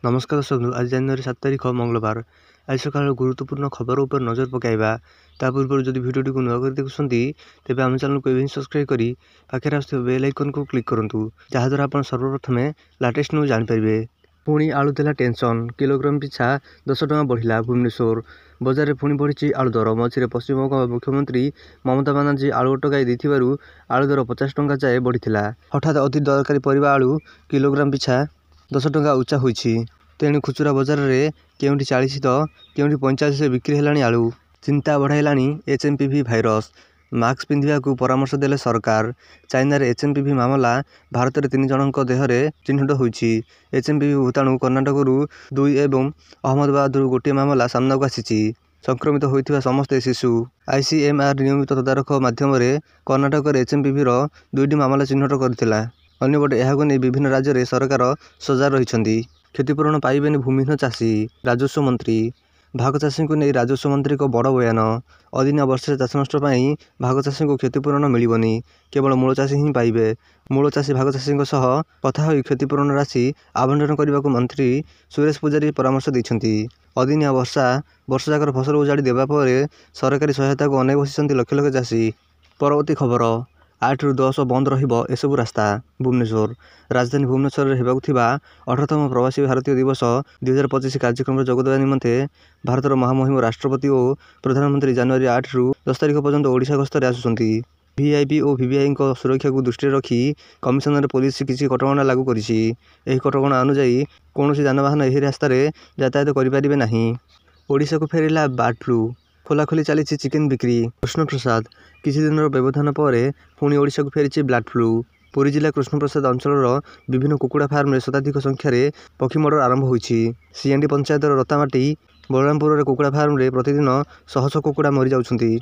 नमस्कार दर्शक आज जनवरी 7 तारिख मंगलवार आज सकाल गुरुत्वपूर्ण खबर उपर नजर पकाइबा ता पूर्व जदि भिडियो को नुआ कर देखुछंती तेबे हम चैनल को सब्सक्राइब करी पाखे आसुଥିବା बेल आइकन को क्लिक करंतु जहा द्वारा आपण सर्वप्रथमे लेटेस्ट न्यूज जान परिबे। पुणी आलू देला टेंशन किलोग्राम पिछा 10 टका बढ़िला भुवनेश्वर बजार में पुणी बढ़ी आलू दर मझे पश्चिमबंग मुख्यमंत्री ममता बानार्जी आलू अटकाई देथिबारु आलू दर 50 टका जाए बढ़िथिला। हठात अति दरकारी परिबा आलू किलोग्राम पिछा 10 टका उच्चा होईछि। तेणु खुचुरा बजार में केउंठी 40 तो केउंठी 45 बिक्री हेलाणी आलू। चिंता बढ़ाइलाणी एचएमपीवी भाइरस मास्क पिंधिबा को परामर्श देले सरकार। चाइना रे एचएमपीवी मामला भारत में 3 जनक देहरे चिन्हित होईछि। एचएमपीवी भूताणु कर्नाटक 2 एवं अहमदाबाद गोटे मामला सामना को आसीछि। संक्रमित होइथिबा समस्त शिशु आईसीएमआर नियमित तदारख माध्यम कर्नाटक एचएमपीवी 2टी मामला चिन्हित करथिला। अन्यपटे यहाको नै विभिन्न राज्य में सरकार सजाग रहिछन्ति। क्षतिपूरण पाइबेनि भूमिहीन चाषी राजस्व मंत्री भाग चाषी को नहीं राजस्व मंत्री को बड़ बयान। अदिनिया वर्षे चाष नष्ट भाग चाषी को क्षतिपूरण मिलबनी केवल मूल चाषी ही पाइबे। मूल चाषी भाग चाषी कथा हो क्षतिपूरण राशि आवंटन करने को मंत्री सुरेश पूजारी परामर्श देइछन्ति। अदिनिया वर्ष जाकर फसल उजाड़ी देबा परे सरकारी सहायता को अनेक बसिछन्ति लक्ष लक्ष चाषी। परवर्ती खबर 8 ରୁ 10 बंद रहिबो एसबु रास्ता। भुवनेश्वर राजधानी भुवनेश्वर में हेबाकु थिबा 18तम प्रवासी भारतीय दिवस 2025 कार्यक्रम में जोगदेवा निमंते भारतर महामहिम राष्ट्रपति और प्रधानमंत्री जनवरी 8 ରୁ 10 तारिख पर्यंत ओडिशा गस्तर आसुछन्ति। वीआईपी और वीवीआई सुरक्षा को दृष्टि रखी कमिशनर पुलिस किसी कटकणा लागू करिछि। एही कटकणा अनुसार कौनसी जानवाहन एही रास्ता यातायात करिपारिबे नाही। ओडिशा को फेरिला बर्ड फ्लू खोलाखोली चली चिकेन बिक्री। कृष्णप्रसाद किसी दिन व्यवधान पर पुणी ओडिशा को फेरी बर्ड फ्लू। पुरी जिला कृष्णप्रसाद अंचल विभिन्न कुकुड़ा फार्म में शताधिक संख्यार पक्षी मर्डर आरंभ होईछि। सीएनडी पंचायत रतामाटी बलरामपुर कुकुड़ा फार्म में प्रतिदिन 100 कुकुड़ा मरी जाउछन्ति।